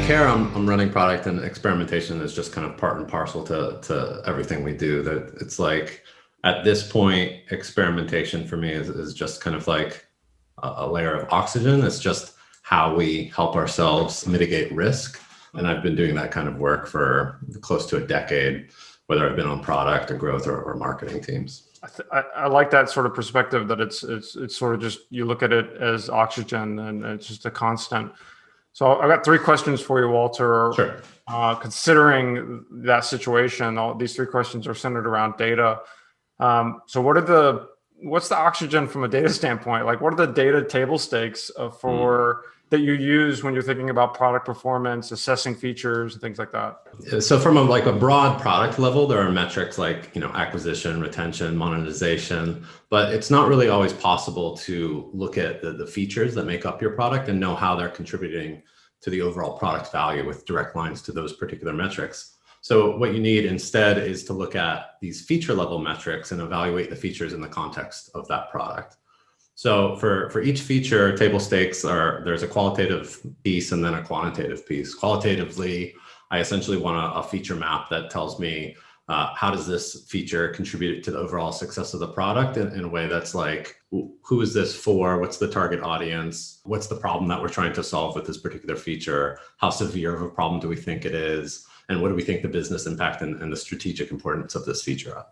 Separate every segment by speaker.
Speaker 1: care, I'm running product, and experimentation is just kind of part and parcel to everything we do. That it's like at this point, experimentation for me is just kind of like a layer of oxygen. It's just how we help ourselves mitigate risk. And I've been doing that kind of work for close to a decade, whether I've been on product or growth or marketing teams.
Speaker 2: I like that sort of perspective, that it's sort of just, you look at it as oxygen and it's just a constant. So I've got 3 questions for you, Walter.
Speaker 1: Sure.
Speaker 2: Considering that situation, all these 3 questions are centered around data. So what's the oxygen from a data standpoint? Like, what are the data table stakes that you use when you're thinking about product performance, assessing features, and things like that?
Speaker 1: So from a broad product level, there are metrics like, acquisition, retention, monetization, but it's not really always possible to look at the features that make up your product and know how they're contributing to the overall product value with direct lines to those particular metrics. So what you need instead is to look at these feature level metrics and evaluate the features in the context of that product. So for each feature, table stakes there's a qualitative piece and then a quantitative piece. Qualitatively, I essentially want a feature map that tells me how does this feature contribute to the overall success of the product in a way that's like, who is this for? What's the target audience? What's the problem that we're trying to solve with this particular feature? How severe of a problem do we think it is? And what do we think the business impact and the strategic importance of this feature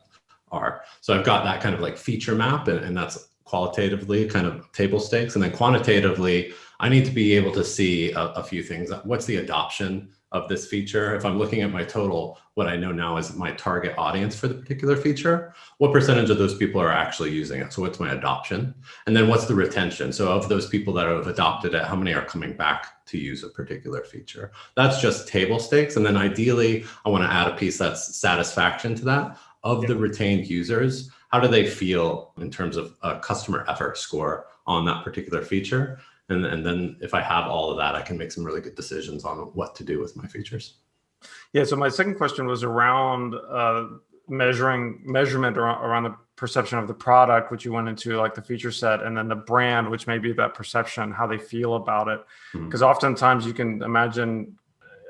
Speaker 1: are? So I've got that kind of like feature map, and that's qualitatively kind of table stakes. And then quantitatively, I need to be able to see a few things. What's the adoption of this feature? If I'm looking at my total, what I know now is my target audience for the particular feature, what percentage of those people are actually using it? So what's my adoption? And then what's the retention? So of those people that have adopted it, how many are coming back to use a particular feature? That's just table stakes. And then ideally, I want to add a piece that's satisfaction to that. Of the retained users, how do they feel in terms of a customer effort score on that particular feature? And then if I have all of that, I can make some really good decisions on what to do with my features.
Speaker 2: Yeah, so my second question was around measurement around the perception of the product, which you went into, like the feature set, and then the brand, which may be that perception, how they feel about it. Because oftentimes you can imagine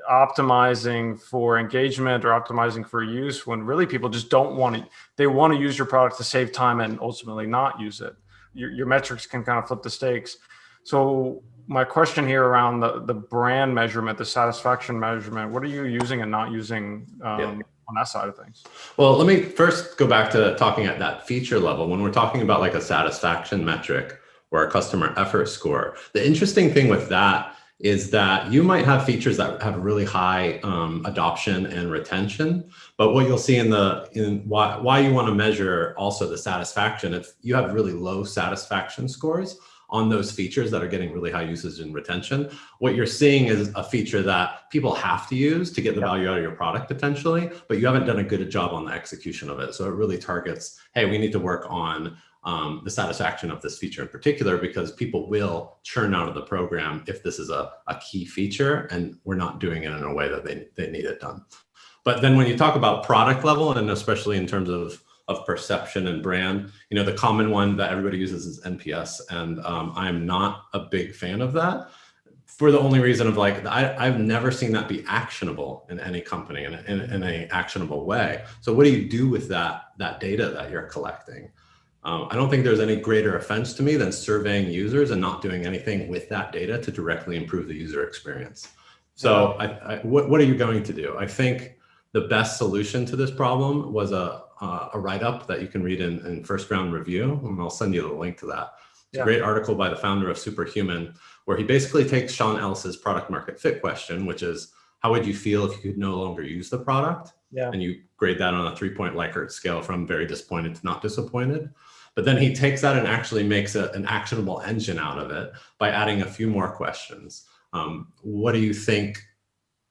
Speaker 2: optimizing for engagement or optimizing for use when really people just don't want to. They want to use your product to save time and ultimately not use it. Your metrics can kind of flip the stakes. So my question here around the brand measurement, the satisfaction measurement, what are you using and not using on that side of things?
Speaker 1: Well, let me first go back to talking at that feature level. When we're talking about like a satisfaction metric or a customer effort score, the interesting thing with that is that you might have features that have really high adoption and retention, but what you'll see in why you want to measure also the satisfaction, if you have really low satisfaction scores on those features that are getting really high usage and retention, what you're seeing is a feature that people have to use to get the value out of your product potentially, but you haven't done a good job on the execution of it. So it really targets, hey, we need to work on the satisfaction of this feature in particular, because people will churn out of the program if this is a key feature and we're not doing it in a way that they need it done. But then when you talk about product level, and especially in terms of perception and brand, the common one that everybody uses is NPS. And I'm not a big fan of that for the only reason of like, I've never seen that be actionable in any company in an actionable way. So what do you do with that data that you're collecting? I don't think there's any greater offense to me than surveying users and not doing anything with that data to directly improve the user experience. So what are you going to do? I think the best solution to this problem was a write-up that you can read in First Round Review, and I'll send you the link to that. It's a great article by the founder of Superhuman, where he basically takes Sean Ellis's product market fit question, which is, how would you feel if you could no longer use the product? And you grade that on a 3-point Likert scale from very disappointed to not disappointed. But then he takes that and actually makes an actionable engine out of it by adding a few more questions. What do you think?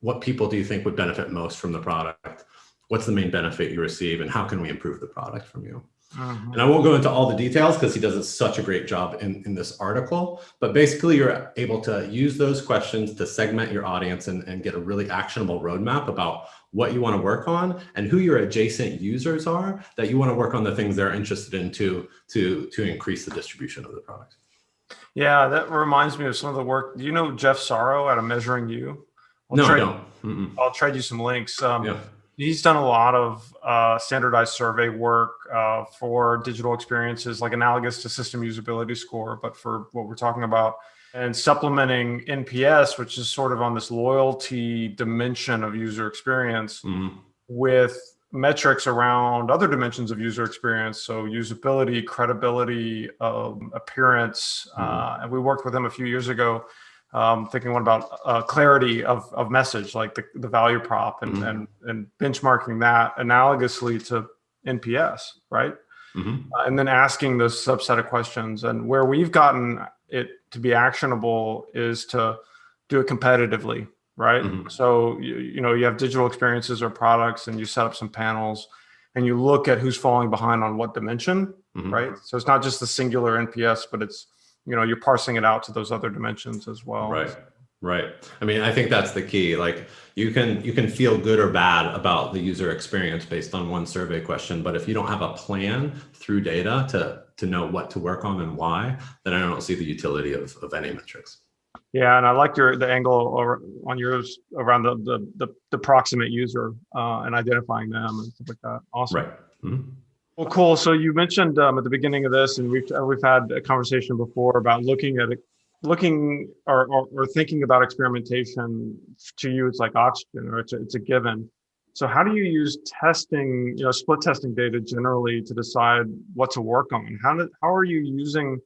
Speaker 1: What people do you think would benefit most from the product? What's the main benefit you receive, and how can we improve the product from you? And I won't go into all the details because he does such a great job in this article, but basically you're able to use those questions to segment your audience and get a really actionable roadmap about what you want to work on and who your adjacent users are that you want to work on the things they're interested in to increase the distribution of the product.
Speaker 2: Yeah, that reminds me of some of the work. Do you know Jeff Sorrow out of Measuring You? I'll
Speaker 1: No, I
Speaker 2: trade,
Speaker 1: don't. Mm-mm.
Speaker 2: I'll trade you some links.
Speaker 1: Yeah.
Speaker 2: He's done a lot of standardized survey work for digital experiences, like analogous to system usability score, but for what we're talking about, and supplementing NPS, which is sort of on this loyalty dimension of user experience, with metrics around other dimensions of user experience. So usability, credibility, appearance. And we worked with him a few years ago, thinking what about clarity of message, like the value prop, and benchmarking that analogously to NPS, right? And then asking those subset of questions. And where we've gotten it to be actionable is to do it competitively, right? So you have digital experiences or products, and you set up some panels, and you look at who's falling behind on what dimension, right? So it's not just the singular NPS, but it's you're parsing it out to those other dimensions as well.
Speaker 1: Right. I mean, I think that's the key. Like you can feel good or bad about the user experience based on one survey question, but if you don't have a plan through data to know what to work on and why, then I don't see the utility of any metrics.
Speaker 2: Yeah, and I like the angle on yours around the proximate user and identifying them and stuff like that. Awesome.
Speaker 1: Right.
Speaker 2: Well, cool. So you mentioned at the beginning of this, and we've had a conversation before about looking or thinking about experimentation. To you, it's like oxygen, or it's a given. So how do you use testing, split testing data generally to decide what to work on? How are you using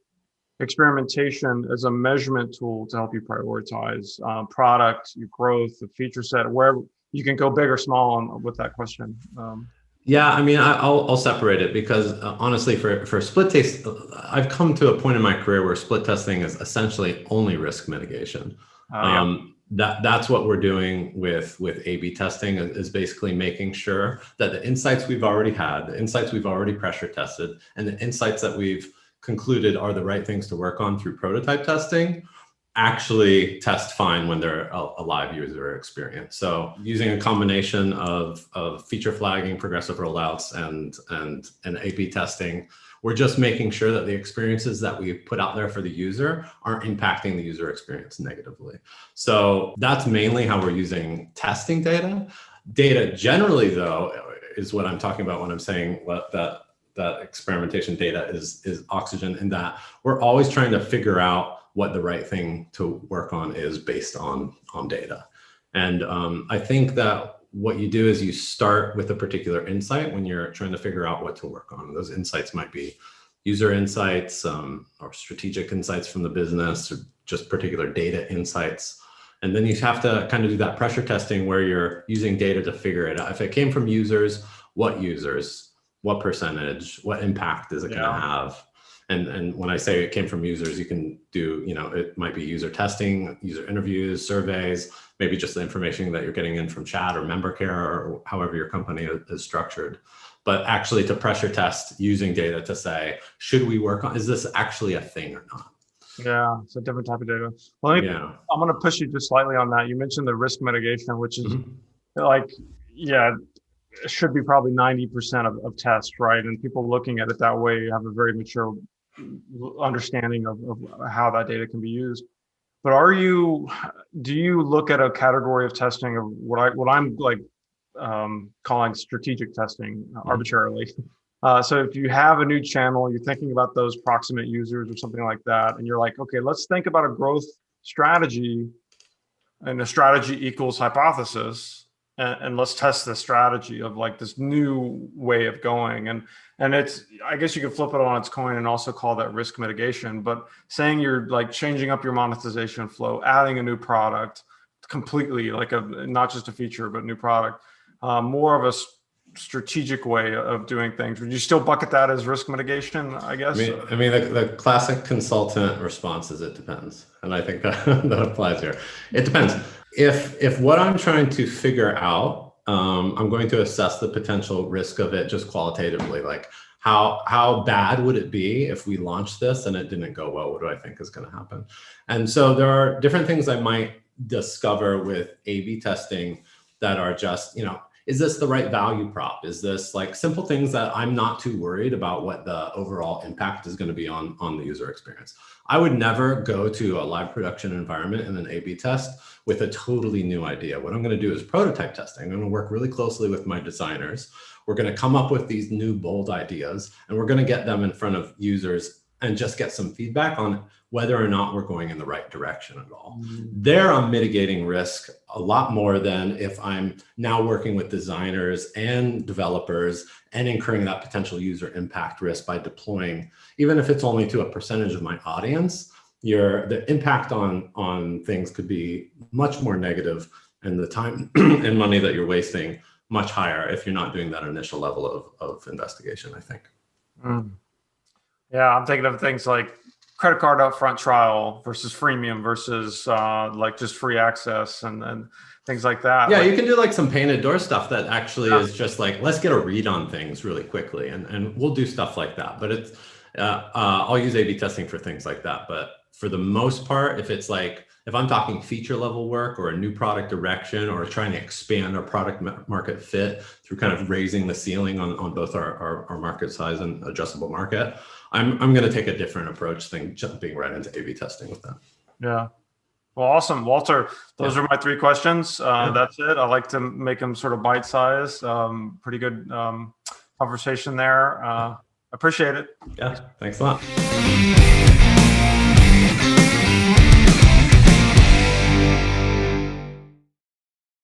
Speaker 2: experimentation as a measurement tool to help you prioritize product, your growth, the feature set, where you can go big or small with that question?
Speaker 1: Yeah, I mean, I'll separate it because honestly, for split test, I've come to a point in my career where split testing is essentially only risk mitigation. That's what we're doing with A/B testing is basically making sure that the insights we've already had, the insights we've already pressure tested, and the insights that we've concluded are the right things to work on through prototype testing actually test fine when they're a live user experience. So using a combination of feature flagging, progressive rollouts, and A/B testing, we're just making sure that the experiences that we put out there for the user aren't impacting the user experience negatively. So that's mainly how we're using testing data. Data generally, though, is what I'm talking about when I'm saying that experimentation data is oxygen, in that we're always trying to figure out what the right thing to work on is based on data. And I think that what you do is you start with a particular insight when you're trying to figure out what to work on. Those insights might be user insights or strategic insights from the business, or just particular data insights. And then you have to kind of do that pressure testing where you're using data to figure it out. If it came from users, what percentage, what impact is it going to have? And when I say it came from users, you can do, it might be user testing, user interviews, surveys, maybe just the information that you're getting in from chat or member care, or however your company is structured. But actually to pressure test using data to say, should we work on, is this actually a thing or not?
Speaker 2: Yeah, it's a different type of data. Well, I'm going to push you just slightly on that. You mentioned the risk mitigation, which is it should be probably 90% of tests, right? And people looking at it that way have a very mature understanding of how that data can be used. But do you look at a category of testing of what I'm like calling strategic testing arbitrarily? So if you have a new channel, you're thinking about those proximate users or something like that, and you're like, okay, let's think about a growth strategy, and a strategy equals hypothesis. And let's test the strategy of like this new way of going. And it's, I guess you could flip it on its coin and also call that risk mitigation, but saying you're like changing up your monetization flow, adding a new product completely, like not just a feature, but new product, more of a strategic way of doing things. Would you still bucket that as risk mitigation, I guess?
Speaker 1: I mean, the classic consultant response is it depends. And I think that applies here. It depends. If what I'm trying to figure out, I'm going to assess the potential risk of it just qualitatively, like how bad would it be if we launched this and it didn't go well? What do I think is going to happen? And so there are different things I might discover with A/B testing that are just, is this the right value prop? Is this like simple things that I'm not too worried about what the overall impact is going to be on the user experience. I would never go to a live production environment and an A/B test with a totally new idea. What I'm going to do is prototype testing. I'm going to work really closely with my designers. We're going to come up with these new bold ideas, and we're going to get them in front of users and just get some feedback on whether or not we're going in the right direction at all. There, I'm mitigating risk a lot more than if I'm now working with designers and developers and incurring that potential user impact risk by deploying, even if it's only to a percentage of my audience, the impact on things could be much more negative, and the time and money that you're wasting much higher if you're not doing that initial level of investigation, I think.
Speaker 2: Yeah, I'm thinking of things like credit card upfront trial versus freemium versus like just free access and things like that.
Speaker 1: Yeah,
Speaker 2: like,
Speaker 1: you can do like some painted door stuff that actually is just like, let's get a read on things really quickly, and we'll do stuff like that. But it's I'll use A/B testing for things like that. But for the most part, if I'm talking feature level work or a new product direction or trying to expand our product market fit through kind of raising the ceiling on both our market size and addressable market, I'm going to take a different approach than jumping right into A/B testing with that.
Speaker 2: Yeah. Well, awesome. Walter, those are my 3 questions. That's it. I like to make them sort of bite-sized. Pretty good conversation there. Appreciate it.
Speaker 1: Yeah, thanks a lot.